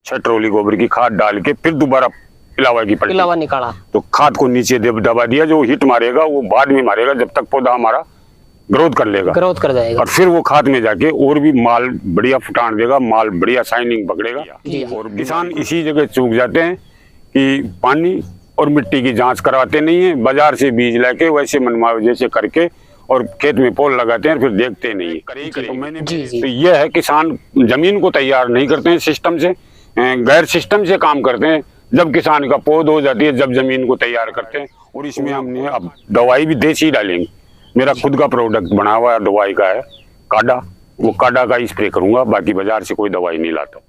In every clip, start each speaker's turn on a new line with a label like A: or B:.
A: 6 trolley गोबर की खाद डाल के फिर दोबारा पिलावा की पलटी,
B: पिलावा निकाला
A: तो खाद को नीचे दबा दिया, जो हिट मारेगा वो बाद में मारेगा जब तक पौधा हमारा ग्रोथ कर लेगा,
B: ग्रोथ कर जाएगा,
A: और फिर वो खाद में जाके और भी माल बढ़िया फुटान देगा, माल बढ़िया शाइनिंग पकड़ेगा। और किसान इसी जगह चूक जाते हैं कि पानी और मिट्टी की जांच करवाते नहीं है, बाजार से बीज लाके वैसे मनमावे जैसे करके और खेत में पोल लगाते हैं, फिर देखते नहीं है। तो मैंने तो यह है, किसान जमीन को तैयार नहीं करते हैं सिस्टम से, गैर सिस्टम से काम करते हैं। जब किसान का पौध हो जाती है, जब जमीन को तैयार करते हैं, और इसमें हमने अब दवाई भी देसी डालेंगे। मेरा खुद का प्रोडक्ट बना हुआ दवाई का है काडा, वो काडा का स्प्रे करूंगा, बाकी बाजार से कोई दवाई नहीं लाता।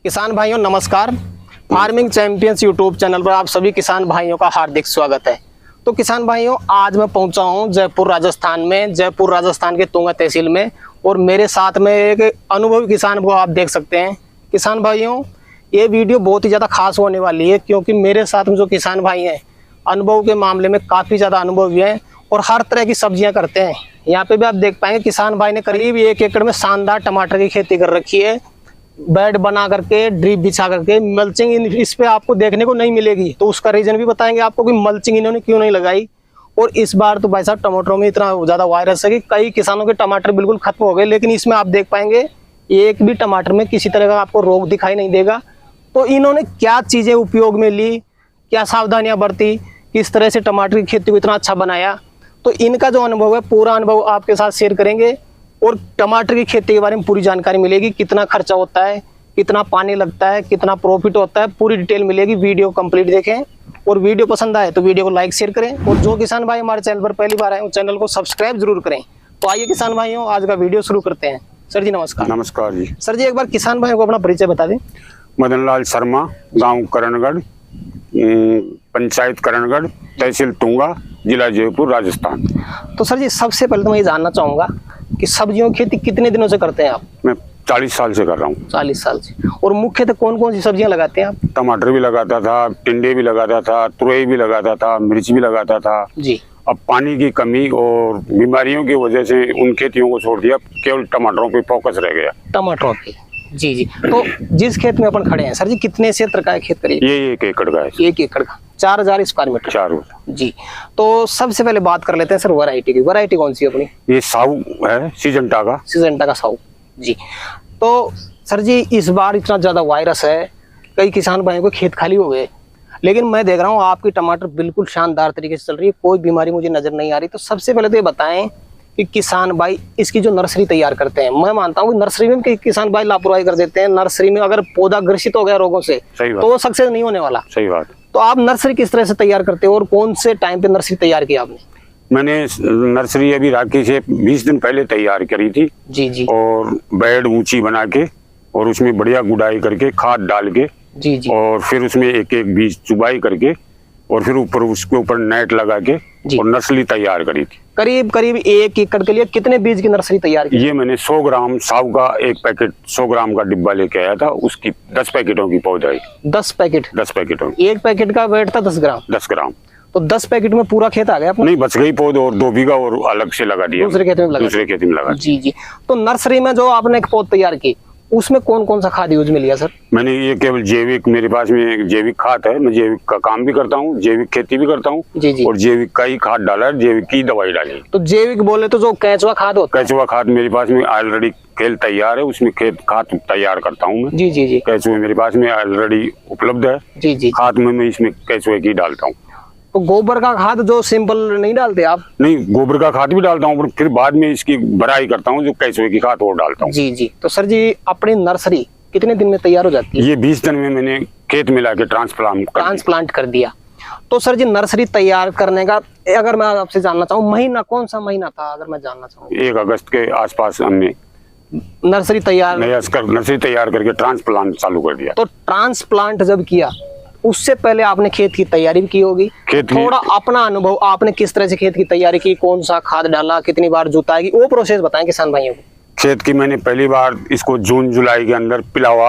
B: किसान भाइयों नमस्कार। फार्मिंग चैंपियंस यूट्यूब चैनल पर आप सभी किसान भाइयों का हार्दिक स्वागत है। तो किसान भाइयों, आज मैं पहुंचा हूं जयपुर राजस्थान में, जयपुर राजस्थान के तुंगा तहसील में, और मेरे साथ में एक अनुभवी किसान को आप देख सकते हैं। किसान भाइयों, ये वीडियो बहुत ही ज़्यादा खास होने वाली है, क्योंकि मेरे साथ में जो किसान भाई हैं अनुभव के मामले में काफ़ी ज़्यादा अनुभवी हैं और हर तरह की सब्जियाँ करते हैं। यहाँ पे भी आप देख पाएंगे किसान भाई ने करीब 1 एकड़ में शानदार टमाटर की खेती कर रखी है, बेड बना करके, ड्रिप बिछा करके। मल्चिंग इस पे आपको देखने को नहीं मिलेगी, तो उसका रीजन भी बताएंगे आपको कि मल्चिंग इन्होंने क्यों नहीं लगाई। और इस बार तो भाई साहब टमाटरों में इतना ज़्यादा वायरस है कि कई किसानों के टमाटर बिल्कुल खत्म हो गए, लेकिन इसमें आप देख पाएंगे एक भी टमाटर में किसी तरह का आपको रोग दिखाई नहीं देगा। तो इन्होंने क्या चीज़ें उपयोग में ली, क्या सावधानियाँ बरती, किस तरह से टमाटर की खेती को इतना अच्छा बनाया, तो इनका जो अनुभव है पूरा अनुभव आपके साथ शेयर करेंगे। और टमाटर की खेती के बारे में पूरी जानकारी मिलेगी, कितना खर्चा होता है, कितना पानी लगता है, कितना प्रॉफिट होता है, पूरी डिटेल मिलेगी। वीडियो कंप्लीट देखें, और वीडियो पसंद आए तो वीडियो को लाइक शेयर करें, और जो किसान भाई हमारे चैनल पर पहली बार आए उस चैनल को सब्सक्राइब जरूर करें। तो आइए किसान भाइयों, आज का वीडियो शुरू करते हैं। सर जी नमस्कार।
A: नमस्कार जी।
B: सर जी एक बार किसान भाइयों को अपना परिचय बता दें।
A: मदन लाल शर्मा, गांव करणगढ़, पंचायत करणगढ़, तहसील तुंगा, जिला जयपुर, राजस्थान।
B: तो सर जी सबसे पहले तो मैं ये जानना चाहूँगा कि सब्जियों की खेती कितने दिनों से करते हैं आप?
A: मैं 40 साल से कर रहा हूँ।
B: 40 साल से। और मुख्यतः कौन कौन सी सब्जियां लगाते हैं आप?
A: टमाटर भी लगाता था, टिंडे भी लगाता था, तुरई भी लगाता था, मिर्च भी लगाता था
B: जी।
A: अब पानी की कमी और बीमारियों की वजह से उन खेतियों को छोड़ दिया, केवल टमाटरों पे फोकस रह गया।
B: टमाटरों पे, जी जी। तो जिस खेत में अपन खड़े हैं सर जी, कितने क्षेत्र का है खेत करीब?
A: ये 1 एकड़ का है।
B: 1 एकड़ का 4000 स्क्वायर मीटर।
A: 4
B: जी। तो सबसे पहले बात कर लेते हैं सर वैरायटी की। वैरायटी कौन सी है अपनी?
A: ये साऊ है, सिजंटा का।
B: सिजंटा का साऊ जी। तो सर जी इस बार इतना ज्यादा वायरस है, कई किसान भाइयों को खेत खाली हो गए, लेकिन मैं देख रहा हूँ आपकी टमाटर बिल्कुल शानदार तरीके से चल रही है, कोई बीमारी मुझे नजर नहीं आ रही। तो सबसे पहले तो ये बताएं कि किसान भाई इसकी जो नर्सरी तैयार करते हैं, मैं मानता हूँ कि नर्सरी में किसान भाई लापरवाही कर देते हैं। नर्सरी में अगर पौधा ग्रसित हो गया रोगों से तो वो सक्सेस नहीं होने वाला।
A: सही बात।
B: तो आप नर्सरी किस तरह से तैयार करते हो और कौन से टाइम पे नर्सरी तैयार की आपने?
A: मैंने नर्सरी अभी राखी से 20 दिन पहले तैयार करी थी।
B: जी जी।
A: और बेड ऊंची बना के और उसमें बढ़िया गुड़ाई करके, खाद डाल के,
B: जी जी,
A: और फिर उसमें एक एक बीज चुबाई करके, और फिर ऊपर उसके ऊपर नेट लगा के और नर्सरी तैयार करी थी।
B: करीब करीब 1 एकड़ के लिए कितने बीज की नर्सरी तैयार की?
A: ये मैंने 100 ग्राम साव का एक पैकेट, 100 ग्राम का डिब्बा लेके आया था, उसकी 10 पैकेटों की पौधा आई।
B: 10 पैकेट?
A: 10 पैकेटों।
B: एक पैकेट का वेट था 10 ग्राम?
A: 10 ग्राम।
B: तो 10 पैकेट में पूरा खेत आ गया अपना?
A: नहीं, बच गई पौध, और 2 बीघा और अलग से लगा दिया,
B: दूसरे खेत में लगा।
A: दूसरे खेत में लगा।
B: जी जी। तो नर्सरी में जो आपने एक पौध तैयार की, उसमें कौन कौन सा खाद यूज में लिया सर?
A: मैंने ये केवल जैविक, मेरे पास में एक जैविक खाद है, मैं जैविक का काम भी करता हूँ, जैविक खेती भी करता हूँ।
B: जी जी।
A: और जैविक का ही खाद डाला है, जैविक की दवाई डाली।
B: तो जैविक बोले तो जो केंचुआ खाद होता है?
A: केंचुआ खाद मेरे पास में ऑलरेडी खेल तैयार है, उसमें खेत खाद तैयार करता हूँ मैं।
B: जी जी जी।
A: केंचुए मेरे पास में ऑलरेडी उपलब्ध है।
B: जी जी।
A: खाद में मैं इसमें केंचुए की डालता हूँ।
B: तो गोबर का खाद जो सिंपल नहीं डालते आप?
A: नहीं, गोबर का खाद भी डालता हूँ, पर फिर बाद में इसकी भराई करता हूँ, जो कैसवे की खाद वो डालता हूँ।
B: जी जी। तो सर जी अपनी नर्सरी कितने दिन में तैयार हो जाती है?
A: ये 20 दिन में मैंने खेत में लाके ट्रांसप्लांट
B: कर दिया। तो सर जी नर्सरी तैयार करने का अगर मैं आपसे जानना चाहूँ, महीना कौन सा महीना था अगर मैं जानना चाहूँ?
A: 1 अगस्त के आसपास हमने
B: नर्सरी
A: तैयार करके ट्रांसप्लांट चालू कर दिया।
B: तो ट्रांसप्लांट जब किया उससे पहले आपने खेत की तैयारी भी की होगी, थोड़ा अपना अनुभव, आपने किस तरह से खेत की तैयारी की, कौन सा खाद डाला, कितनी बार जुताई की, वो प्रोसेस बताएं किसान भाइयों को।
A: खेत की मैंने पहली बार इसको जून जुलाई के अंदर पिलावा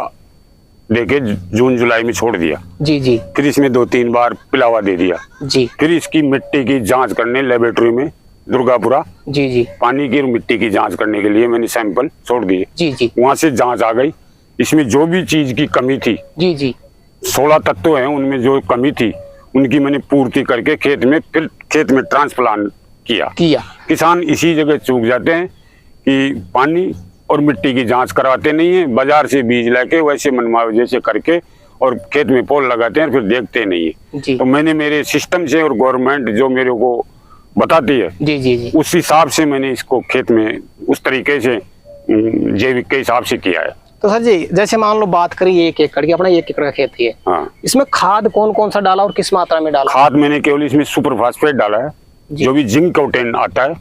A: देके जून जुलाई में छोड़ दिया।
B: जी जी।
A: फिर इसमें 2-3 बार पिलावा दे दिया
B: जी।
A: फिर इसकी मिट्टी की जांच करने लेबोरेटरी में दुर्गापुरा
B: जी जी
A: पानी की और मिट्टी की जांच करने के लिए मैंने सैंपल छोड़ दिए।
B: जी जी।
A: वहां से जांच आ गई, इसमें जो भी चीज की कमी थी,
B: जी जी
A: 16 तत्व हैं, उनमें जो कमी थी उनकी मैंने पूर्ति करके खेत में ट्रांसप्लांट किया। किसान इसी जगह चूक जाते हैं कि पानी और मिट्टी की जांच करवाते नहीं है, बाजार से बीज लाके वैसे मनमावे जैसे करके और खेत में पोल लगाते हैं, फिर देखते नहीं है। तो मैंने मेरे सिस्टम से और गवर्नमेंट जो मेरे को बताती है
B: जी जी जी
A: उस हिसाब से मैंने इसको खेत में उस तरीके से जैविक के हिसाब से किया है।
B: तो सर जी जैसे मान लो बात करी 1 एकड़ की, अपना 1 एकड़ का खेत ही है,
A: हाँ।
B: इसमें खाद कौन कौन सा डाला और किस मात्रा में डाला?
A: खाद मैंने केवल इसमें सुपर फास्फेट डाला है, जो भी जिंक कोटेन आता है,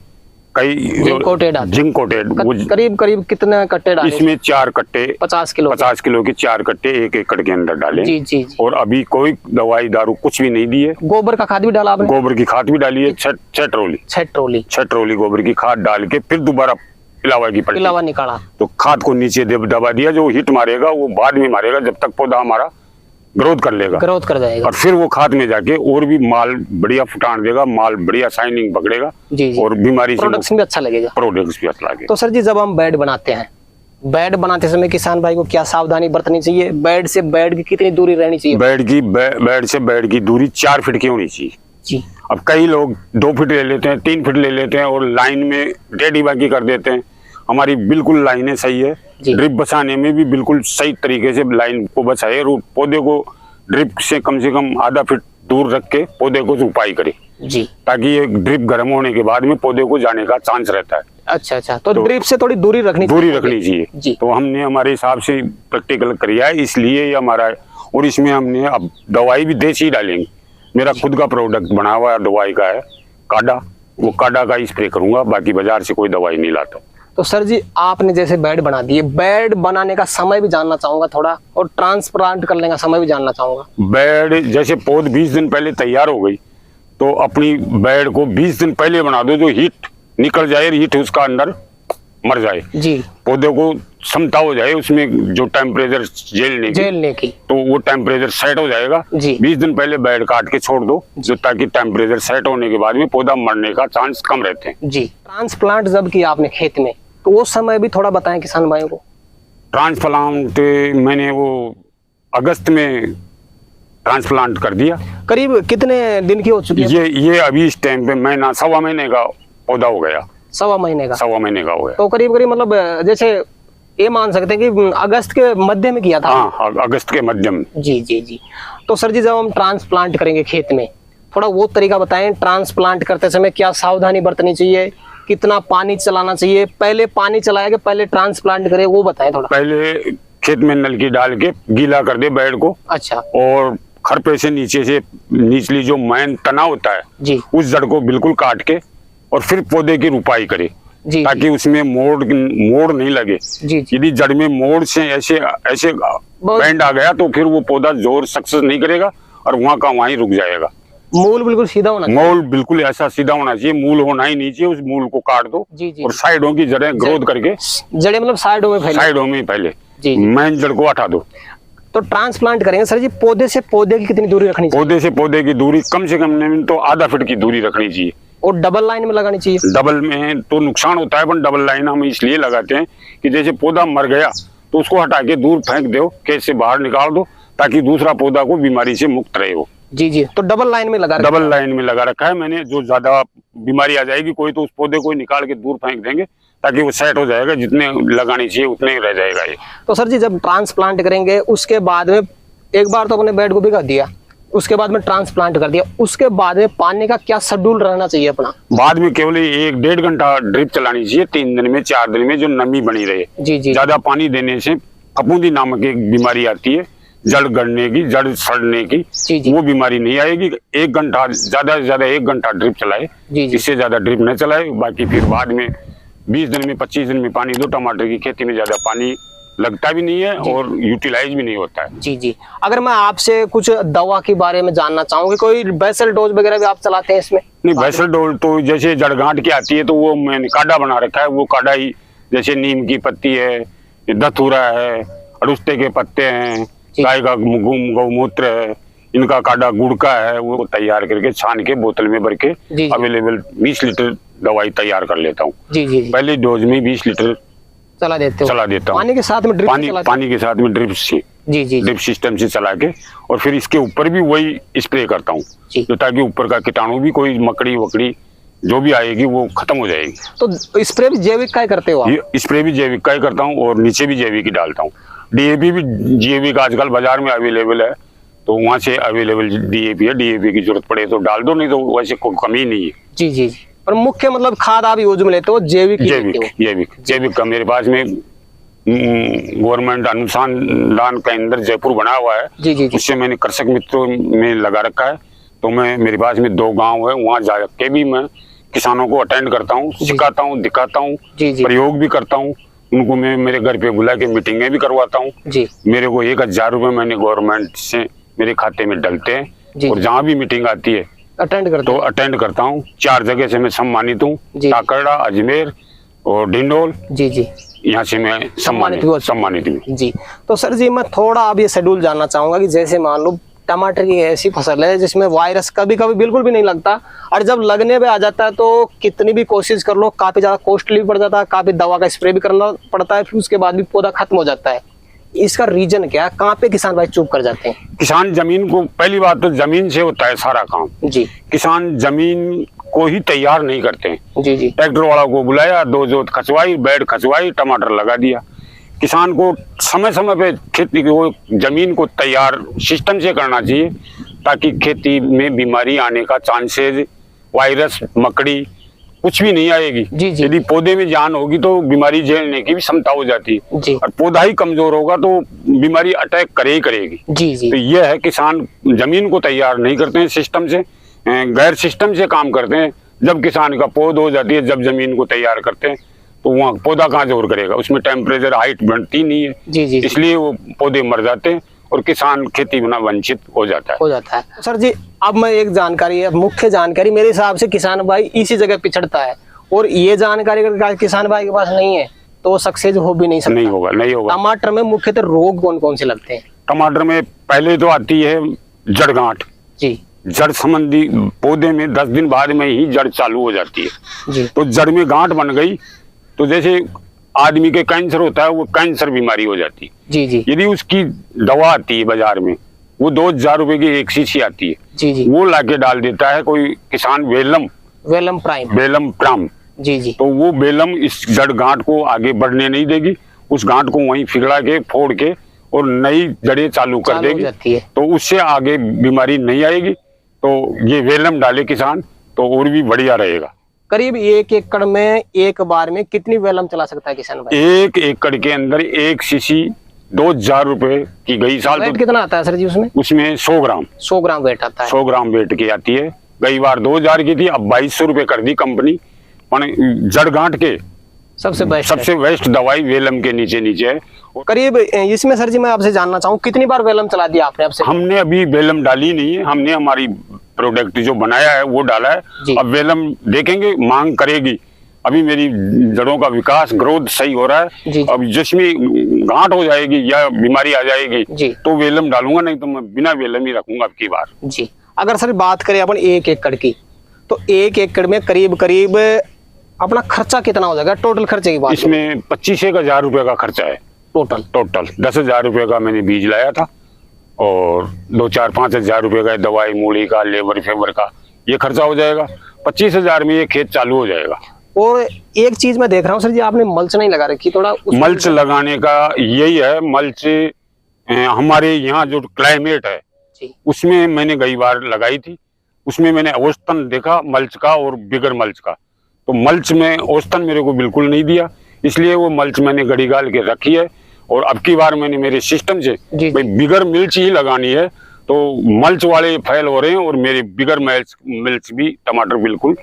B: जिंक कोटेड करीब करीब कितने कट्टे डाले?
A: इसमें 4 कट्टे
B: 50 किलो की
A: 4 कट्टे 1 एकड़ के अंदर डाले।
B: जी जी जी।
A: और अभी कोई दवाई दारू कुछ भी नहीं दी है।
B: गोबर का खाद भी डाला आपने?
A: गोबर की खाद भी डाली है, 6 ट्रॉली गोबर की खाद डाल के फिर दोबारा पिलावा
B: निकाला।
A: तो खाद को नीचे दबा दिया, जो हिट मारेगा वो बाद में मारेगा जब तक पौधा हमारा ग्रोथ कर जाएगा और फिर वो खाद में जाके और भी माल बढ़िया फुटान देगा, माल बढ़िया शाइनिंग पकड़ेगा और बीमारी से
B: प्रोडक्ट्स भी अच्छा लगेगा।
A: तो
B: सर जी जब हम बेड बनाते हैं, बेड बनाते समय किसान भाई को क्या सावधानी बरतनी चाहिए? बेड से बेड की कितनी दूरी रहनी चाहिए?
A: बेड से बेड की दूरी 4 फीट की होनी चाहिए
B: जी।
A: अब कई लोग 2 फीट ले लेते हैं, 3 फीट ले लेते हैं और लाइन में टेढ़ी बाकी कर देते हैं। हमारी बिल्कुल लाइनें सही है, ड्रिप बचाने में भी बिल्कुल सही तरीके से लाइन को बचाए और पौधे को ड्रिप से कम आधा फीट दूर रख के पौधे को रोपाई करे
B: जी,
A: ताकि ये ड्रिप गर्म होने के बाद में पौधे को जाने का चांस रहता है।
B: अच्छा तो ड्रिप से थोड़ी दूरी रखनी
A: चाहिए। तो हमने हमारे हिसाब से प्रैक्टिकल किया है, इसलिए ये हमारा है। और इसमें हमने अब दवाई भी देसी डालेंगे, मेरा खुद का प्रोडक्ट बना हुआ दवाई का है काडा, वो काडा का स्प्रे करूंगा, बाकी बाजार से कोई दवाई नहीं लाता।
B: तो सर जी आपने जैसे बेड बना दिए, बेड बनाने का समय भी जानना चाहूंगा थोड़ा, और ट्रांसप्लांट करने का समय भी जानना चाहूंगा।
A: बेड जैसे पौध 20 दिन पहले तैयार हो गई तो अपनी बेड को 20 दिन पहले बना दो, जो हीट निकल जाए, हीट उसका अंदर मर जाए जी, पौधे को क्षमता हो जाए उसमें जो टेम्परेचर झेलने की तो वो टेम्परेचर सेट हो जाएगा। 20 दिन पहले बेड काट के छोड़ दो, जो ताकि टेम्परेचर सेट होने के बाद में पौधा मरने का चांस कम रहते हैं
B: जी। ट्रांसप्लांट जब किया आपने खेत में तो वो समय भी थोड़ा बताएं किसान भाइयों को।
A: ट्रांसप्लांट मैंने वो अगस्त में ट्रांसप्लांट कर दिया।
B: करीब कितने दिन की हो चुकी है?
A: ये अभी इस टाइम पे महीना 1.25 महीने का पौधा हो गया।
B: 1.25 महीने का?
A: 1.25 महीने का हो गया।
B: तो करीब मतलब जैसे ये मान सकते हैं कि अगस्त के मध्य में किया था?
A: हाँ, अगस्त के मध्य में।
B: जी। तो सर जी जब हम ट्रांसप्लांट करेंगे खेत में, थोड़ा वो तरीका बताएं, ट्रांसप्लांट करते समय क्या सावधानी बरतनी चाहिए, कितना पानी चलाना चाहिए, पहले पानी चलाया कि पहले ट्रांसप्लांट करे, वो बताएं थोड़ा।
A: पहले खेत में नलकी डाल के गीला कर दे बेड को।
B: अच्छा।
A: और खरपे से नीचे से निचली जो मैन तना होता है
B: जी,
A: उस जड़ को बिल्कुल काट के और फिर पौधे की रुपाई करे जी, ताकि उसमें मोड़ नहीं लगे जी। यदि जड़ में मोड़ से ऐसे बैंड आ गया तो फिर वो पौधा जोर सक्सेस नहीं करेगा और वहाँ का वहीं रुक जाएगा।
B: मूल बिल्कुल सीधा होना चाहिए।
A: मूल बिल्कुल ऐसा सीधा होना चाहिए, मूल होना ही नहीं चाहिए, उस मूल को काट दो जी, और साइडों की जड़ें ग्रोथ करके,
B: जड़ें मतलब साइडों में
A: पहले मेन जड़ को हटा दो।
B: तो ट्रांसप्लांट करेंगे सर जी, पौधे से पौधे की कितनी दूरी रखनी चाहिए?
A: पौधे से पौधे की दूरी कम से कम नहीं तो आधा फीट की दूरी रखनी चाहिए।
B: और डबल लाइन में लगानी चाहिए?
A: डबल में तो नुकसान होता है, पर डबल लाइन हम इसलिए लगाते हैं कि जैसे पौधा मर गया तो उसको हटा के दूर फेंक दो, खेत से बाहर निकाल दो, ताकि दूसरा पौधा को बीमारी से मुक्त रहे हो
B: जी। तो डबल लाइन में लगा
A: रखा है मैंने। जो ज्यादा बीमारी आ जाएगी कोई तो उस पौधे को निकाल के दूर फेंक देंगे, ताकि वो सेट हो जाएगा, जितने लगानी चाहिए उतने ही रह जाएगा ये।
B: तो सर जी जब ट्रांसप्लांट करेंगे उसके बाद में एक बार तो अपने बेड को भिगा दिया, उसके बाद में ट्रांसप्लांट कर दिया, उसके बाद में पानी का क्या शेड्यूल रहना चाहिए अपना?
A: बाद में केवल 1-1.5 घंटा ड्रिप चलानी चाहिए, 3 दिन में 4 दिन में, जो नमी बनी रहे।
B: जी जी।
A: ज्यादा पानी देने से फफूंदी नामक एक बीमारी आती है, जड़ गड़ने की, जड़ सड़ने की,
B: जी जी।
A: वो बीमारी नहीं आएगी। 1 घंटा, ज्यादा से ज्यादा 1 घंटा ड्रिप चलाए,
B: जी जी।
A: इससे ज्यादा ड्रिप न चलाए। बाकी फिर बाद में 20 दिन में 25 दिन में पानी दो। टमाटर की खेती में ज्यादा पानी लगता भी नहीं है और यूटिलाइज भी नहीं होता है।
B: जी जी। अगर मैं आपसे कुछ दवा के बारे में जानना चाहूंगी, कोई बेसल डोज वगैरह भी आप चलाते हैं इसमें?
A: नहीं, बेसल डोज तो जैसे जड़गांठ की आती है तो वो मैंने काढ़ा बना रखा है। वो काढ़ा ही, जैसे नीम की पत्ती है, धतूरा है, अड़ुस्ते के पत्ते हैं, गाय का गौमूत्र है, इनका काढ़ा, गुड़ का है, वो तैयार करके छान के बोतल में भर के अवेलेबल 20 लीटर दवाई तैयार कर लेता हूँ।
B: जी जी।
A: पहले डोज में 20 लीटर चला देता हूँ।
B: पानी के साथ में ड्रिप
A: पानी के साथ में ड्रिप से,
B: जी जी,
A: ड्रिप सिस्टम से चला के, और फिर इसके ऊपर भी वही स्प्रे करता हूँ, तो ताकि ऊपर का कीटाणु भी, कोई मकड़ी वकड़ी जो भी आएगी वो खत्म हो जाएगी।
B: तो स्प्रे भी जैविक का ही करते हो आप?
A: स्प्रे भी जैविक का ही करता हूँ और नीचे भी जैविक ही डालता हूँ। डीएपी भी जैविक आजकल बाजार में अवेलेबल है, तो वहाँ से अवेलेबल डीएपी है। डीएपी की जरूरत पड़े तो डाल दो, नहीं तो वैसे कोई कमी नहीं है।
B: जी जी। और मुख्य मतलब खाद आप यूज में लेते हो जैविक?
A: जैविक का मेरे पास में गवर्नमेंट अनुसंधान केंद्र जयपुर बना हुआ है।
B: जी जी।
A: उससे मैंने कृषक मित्रों में लगा रखा है, तो मैं, मेरे पास में 2 गांव है, वहाँ जाके भी मैं किसानों को अटेंड करता हूँ, सिखाता हूँ, दिखाता हूँ, प्रयोग भी करता हूँ। उनको मैं मेरे घर पे बुला के मीटिंगें भी करवाता हूँ। मेरे को 1000 रुपए मैंने गवर्नमेंट से मेरे खाते में डलते हैं, और जहाँ भी मीटिंग आती है अटेंड करता हूँ। 4 जगह से मैं सम्मानित हूँ, काकड़ा, अजमेर और ढिंडोल। जी जी। यहाँ से मैं सम्मानित हूँ।
B: जी। तो सर जी, मैं थोड़ा अब ये शेड्यूल जानना चाहूंगा कि जैसे मान लो टमाटर की ऐसी फसल है जिसमें वायरस कभी कभी बिल्कुल भी नहीं लगता, और जब लगने पे आ जाता है तो कितनी भी कोशिश कर लो, काफी ज्यादा कॉस्टली भी पड़ जाता है, काफी दवा का स्प्रे भी करना पड़ता है, फिर उसके बाद भी पौधा खत्म हो जाता है। इसका रीजन क्या है? कहाँ पे किसान भाई चूक कर जाते हैं?
A: किसान जमीन को, पहली बात तो जमीन से होता है सारा काम।
B: जी।
A: किसान जमीन को ही तैयार नहीं करते हैं।
B: जी जी।
A: ट्रैक्टर वाला को बुलाया, 2 जोत खचवाई, बेड खचवाई, टमाटर लगा दिया। किसान को समय समय पे खेती को, जमीन को तैयार सिस्टम से करना चाहिए, ताकि खेती में बीमारी आने का चांसेस, वायरस, मकड़ी कुछ भी नहीं आएगी।
B: जी जी।
A: यदि पौधे में जान होगी तो बीमारी झेलने की भी क्षमता हो जाती है, और पौधा ही कमजोर होगा तो बीमारी अटैक करेगी।
B: जी जी।
A: तो यह है, किसान जमीन को तैयार नहीं करते हैं सिस्टम से, गैर सिस्टम से काम करते हैं। जब किसान का पौध हो जाती है, जब जमीन को तैयार करते हैं, तो वहाँ पौधा कहाँ जोर करेगा, उसमें टेम्परेचर हाइट बढ़ती नहीं है।
B: जी जी।
A: इसलिए वो पौधे मर जाते हैं और किसान खेती बिना वंचित हो जाता
B: है। सर जी, अब मैं एक जानकारी है, मुख्य जानकारी मेरे हिसाब से किसान भाई इसी जगह पिछड़ता है, और ये जानकारी अगर किसान भाई के पास नहीं है तो सक्सेस हो भी नहीं सकता। नहीं होगा। टमाटर में मुख्यतः रोग कौन कौन से लगते हैं?
A: टमाटर में पहले तो आती है जड़गांठ।
B: जी।
A: जड़ संबंधी, पौधे में 10 दिन बाद में ही जड़ चालू हो जाती है।
B: जी।
A: तो जड़ में गांठ बन गई तो जैसे आदमी के कैंसर होता है, वो कैंसर बीमारी हो जाती है।
B: जी जी।
A: यदि उसकी दवा आती है बाजार में, वो 2000 रुपए की एक शीशी आती है।
B: जी जी।
A: वो लाके डाल देता है कोई किसान, वेलम प्राइम।
B: जी जी।
A: तो वो वेलम इस जड़ गांठ को आगे बढ़ने नहीं देगी, उस गांठ को वहीं फिगड़ा के, फोड़ के, और नई जड़ें चालू कर देगी, तो उससे आगे बीमारी नहीं आएगी। तो ये वेलम डाले किसान तो और भी बढ़िया रहेगा।
B: करीब 1 एकड़ में एक बार में कितनी वेलम चला सकता है किसान भाई?
A: 1 एकड़ के अंदर एक शीशी 2000 रुपए की गई साल।
B: वेट कितना आता है सर जी उसमें?
A: उसमें 100 ग्राम वेट आता है। 100 ग्राम वेट की आती है। गई बार 2000 की थी, अब 2200 रुपए कर दी कंपनी। जड़ गांठ के सबसे बेस्ट दवाई वेलम के नीचे है।
B: करीब इसमें सर जी मैं आपसे जानना चाहूँ, कितनी बार वेलम चला दिया आपने? आपसे
A: हमने अभी वेलम डाली नहीं है, हमने हमारी प्रोडक्ट जो बनाया है वो डाला है। अब वेलम देखेंगे, मांग करेगी। अभी मेरी जड़ों का विकास, ग्रोथ सही हो रहा है। अब जिसमें गांठ हो जाएगी या बीमारी आ जाएगी तो वेलम डालूंगा, नहीं तो मैं बिना वेलम ही रखूंगा अब की बार।
B: जी। अगर सर बात करें अपन 1 एकड़ की, तो 1 एकड़ में करीब अपना खर्चा कितना हो जाएगा? टोटल खर्चे की बात
A: इसमें 25,000 रुपए का खर्चा है। टोटल 10,000 रुपए का मैंने बीज लाया था, और 2-4-5 हजार रुपए का दवाई, मूली का, लेबर फेबर का, ये खर्चा हो जाएगा। 25,000 में ये खेत चालू हो जाएगा।
B: और एक चीज मैं देख रहा हूँ सर जी, आपने मल्च नहीं लगा रखी, थोड़ा
A: मल्च लगाने का यही है। मल्च हमारे यहाँ जो क्लाइमेट है,
B: जी।
A: उसमें मैंने कई बार लगाई थी। उसमें मैंने औसतन देखा मल्च का और बिगर मल्च का, तो मल्च में औसतन मेरे को बिल्कुल नहीं दिया, इसलिए वो मल्च मैंने गड़ी गाल के रखी है। और अब की बार मैंने मेरे सिस्टम से
B: जी।
A: भाई बिगर मिर्च ही लगानी है, तो मल्च वाले फेल हो रहे हैं और मेरे बिगर मिर्च भी टमाटर बिल्कुल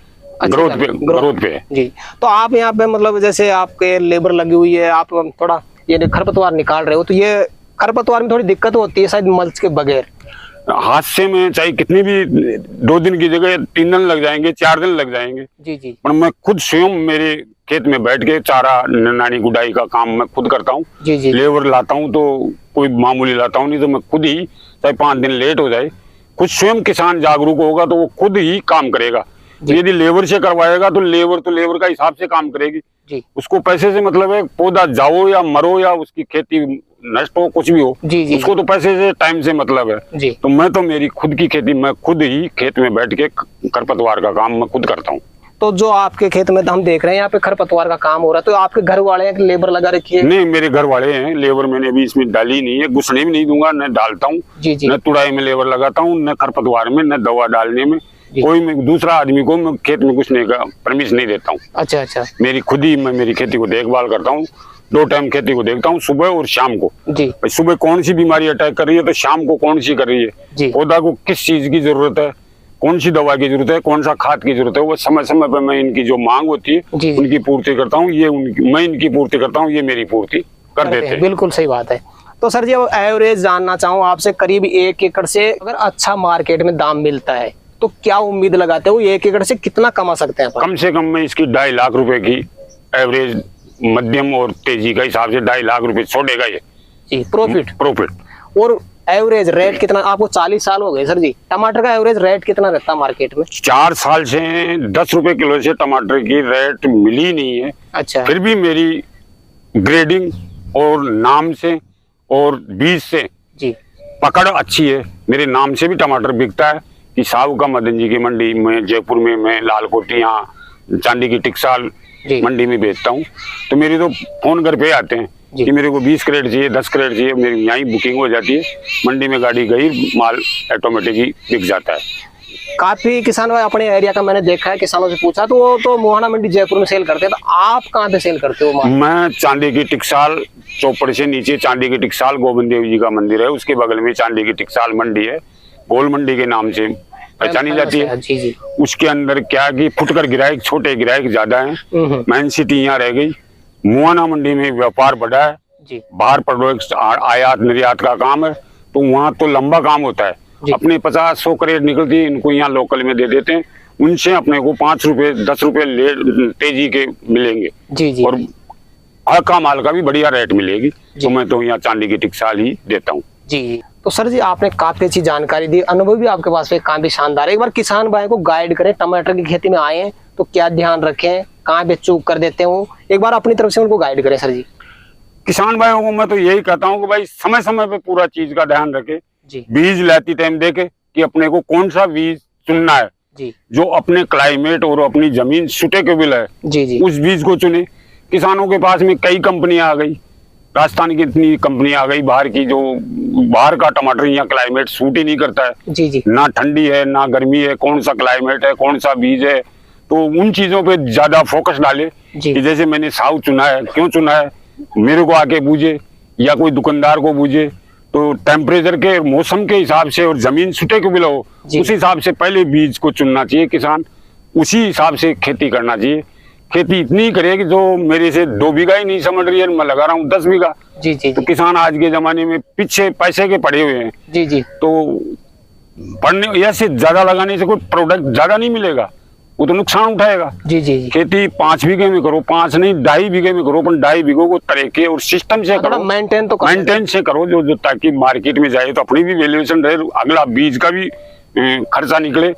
A: ग्रोथ पे है।
B: जी। तो आप यहाँ पे मतलब जैसे आपके लेबर लगी हुई है, आप थोड़ा ये खरपतवार निकाल रहे हो, तो ये खरपतवार में थोड़ी दिक्कत होती है शायद मल्च के बगैर?
A: हाथ से में चाहे कितनी भी 2 दिन की जगह 3 दिन लग जाएंगे, 4 दिन लग जाएंगे,
B: जी जी।
A: पर मैं खुद स्वयं मेरे खेत में बैठ के चारा नानी गुडाई का काम मैं खुद करता हूँ।
B: जी जी।
A: लेबर लाता हूँ तो कोई मामूली लाता हूँ, नहीं तो मैं खुद ही, चाहे 5 दिन लेट हो जाए, खुद स्वयं किसान जागरूक होगा तो वो खुद ही काम करेगा। यदि लेबर से करवाएगा तो लेबर का हिसाब से काम करेगी
B: जी।
A: उसको पैसे से मतलब है, पौधा जाओ या मरो या उसकी खेती नष्ट हो कुछ भी हो,
B: जी जी।
A: उसको तो पैसे से टाइम से मतलब है
B: जी।
A: तो मैं तो मेरी खुद की खेती मैं खुद ही खेत में बैठ के खरपतवार का काम मैं खुद करता हूँ।
B: तो जो आपके खेत में हम देख रहे हैं यहाँ पे खरपतवार का काम हो रहा है, तो आपके घर वाले हैं कि लेबर लगा रखी है?
A: नहीं, मेरे घर वाले हैं, लेबर मैंने अभी इसमें डाली नहीं है, घुसने भी नहीं दूंगा, न डालता हूँ,
B: जी जी।
A: न तुड़ाई में लेबर लगाता हूँ, न खरपतवार में, न दवा डालने में कोई दूसरा आदमी को मैं खेत में घुसने का परमिशन नहीं देता हूँ।
B: अच्छा अच्छा।
A: मेरी खुद ही मैं मेरी खेती को देखभाल करता हूँ, 2 टाइम खेती को देखता हूँ, सुबह और शाम को।
B: जी।
A: सुबह कौन सी बीमारी अटैक कर रही है तो शाम को कौन सी कर रही है, पौधा को किस चीज की जरूरत है, कौन सी दवा की जरूरत है, कौन सा खाद की जरूरत है, वो समय समय पर मैं इनकी जो मांग होती है उनकी पूर्ति करता हूँ। ये मैं इनकी पूर्ति करता हूँ, ये मेरी पूर्ति कर देते हैं।
B: बिल्कुल सही बात है। तो सर जी अब एवरेज जानना चाहूँ आपसे, करीब 1 एकड़ से अगर अच्छा मार्केट में दाम मिलता है तो क्या उम्मीद लगाते हो 1 एकड़ से कितना कमा सकते हैं?
A: कम से कम मैं इसकी 2.5 लाख रुपए की एवरेज मध्यम और तेजी का हिसाब से 2.5 लाख रुपए छोड़ेगा ये
B: जी प्रॉफिट। और एवरेज रेट कितना? आपको 40 साल हो गए सर जी, टमाटर का एवरेज रेट कितना रहता है मार्केट में?
A: 4 साल से 10 रुपए किलो से टमाटर की रेट मिली नहीं है।
B: अच्छा।
A: फिर भी मेरी ग्रेडिंग और नाम से और बीज से जी पकड़ अच्छी है, मेरे नाम से भी टमाटर बिकता है। कि साहू का मदन जी की मंडी में जयपुर में, मैं लालकोटी यहाँ चांदी की टिकसाल मंडी में बेचता हूँ, तो मेरे तो फोन घर पे आते हैं कि मेरे को 20 क्रेट चाहिए, 10 क्रेट चाहिए, मेरी यहाँ ही बुकिंग हो जाती है, मंडी में गाड़ी गई, माल ऑटोमेटिक ही बिक जाता है।
B: काफी किसान भाई अपने एरिया का मैंने देखा है, किसानों से पूछा तो वो तो मोहाना मंडी जयपुर में सेल करते हैं, तो आप कहाँ पे सेल करते हो?
A: मैं चांदी की टिकसाल चौपड़ से नीचे चांदी की टिकसाल गोविंद देव जी का मंदिर है, उसके बगल में चांदी की टिकसाल मंडी है, गोल मंडी के नाम से पहचानी जाती है।
B: जी जी।
A: उसके अंदर क्या कि फुटकर गिरायक, छोटे गिरायक ज्यादा है, मेन सिटी यहाँ रह गई। मुआना मंडी में व्यापार बढ़ा है जी, बाहर प्रोडक्ट आयात निर्यात का काम है, तो वहाँ तो लंबा काम होता है। अपने 50-100 क्रेट निकलती है, इनको यहाँ लोकल में दे देते हैं, उनसे अपने को 5 रुपए 10 रुपए तेजी के मिलेंगे जी जी, और हल्का माल का भी बढ़िया रेट मिलेगी। तो मैं तो यहाँ चांदी की टिकसाल ही देता हूँ
B: जी। तो सर जी आपने काफी अच्छी जानकारी दी, अनुभव भी आपके पास काफी शानदार है। एक बार किसान भाई को गाइड करें, टमाटर की खेती में आए हैं तो क्या ध्यान रखें, कहाँ पे चूक कर देते हो, एक बार अपनी तरफ से उनको गाइड करें सर जी।
A: किसान भाइयों को मैं तो यही कहता हूँ कि भाई समय समय पे पूरा चीज का ध्यान रखे जी। बीज लाती टाइम देखे कि अपने को कौन सा बीज चुनना है जी, जो अपने क्लाइमेट और अपनी जमीन सुटेबल है जी जी, उस बीज को चुने। किसानों के पास में कई कंपनियां आ गई, राजस्थान की इतनी कंपनी आ गई बाहर की, जो बाहर का टमाटर यहाँ क्लाइमेट सूट ही नहीं करता है जी जी, ना ठंडी है ना गर्मी है, कौन सा क्लाइमेट है, कौन सा बीज है, तो उन चीजों पे ज्यादा फोकस डाले कि जैसे मैंने साउथ चुना है, क्यों चुना है, मेरे को आके बूझे या कोई दुकानदार को बूझे, तो टेम्परेचर के मौसम के हिसाब से और जमीन सुटेबल हो उस हिसाब से पहले बीज को चुनना चाहिए किसान, उसी हिसाब से खेती करना चाहिए। खेती इतनी करे कि जो मेरे से 2 बीघा ही नहीं समझ रही है, मैं लगा रहा हूँ 10 बीघा जी जी, तो किसान आज के जमाने में पीछे पैसे के पड़े हुए हैं जी जी, तो पढ़ने ऐसे ज्यादा लगाने से कोई प्रोडक्ट ज्यादा नहीं मिलेगा, वो तो नुकसान उठाएगा जी जी। खेती 5 बीघे में करो, 5 नहीं 2.5 बीघे में करो, पर 2.5 बीघों को तरीके और सिस्टम से करो, मेंटेन से करो, जो ताकि मार्केट में जाए तो अपनी भी वैल्यूएशन रहे, अगला बीज का भी खर्चा निकले,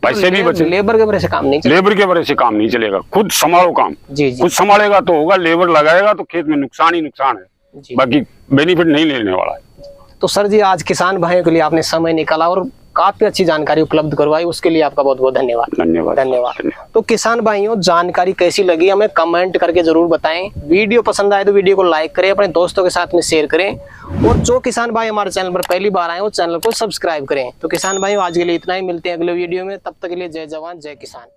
A: पैसे भी बचे। लेबर के वजह से काम नहीं चलेगा, खुद संभालो काम जी जी, खुद संभालेगा तो होगा, लेबर लगाएगा तो खेत में नुकसान ही नुकसान है, बाकी बेनिफिट नहीं लेने वाला है।
B: तो सर जी आज किसान भाइयों के लिए आपने समय निकाला और काफी अच्छी जानकारी उपलब्ध करवाई, उसके लिए आपका बहुत बहुत धन्यवाद।
A: धन्यवाद।
B: धन्यवाद। तो किसान भाइयों, जानकारी कैसी लगी हमें कमेंट करके जरूर बताएं। वीडियो पसंद आए तो वीडियो को लाइक करें, अपने दोस्तों के साथ में शेयर करें, और जो किसान भाई हमारे चैनल पर पहली बार आए वो चैनल को सब्सक्राइब करें। तो किसान भाइयों, आज के लिए इतना ही, मिलते हैं अगले वीडियो में, तब तक के लिए जय जवान जय किसान।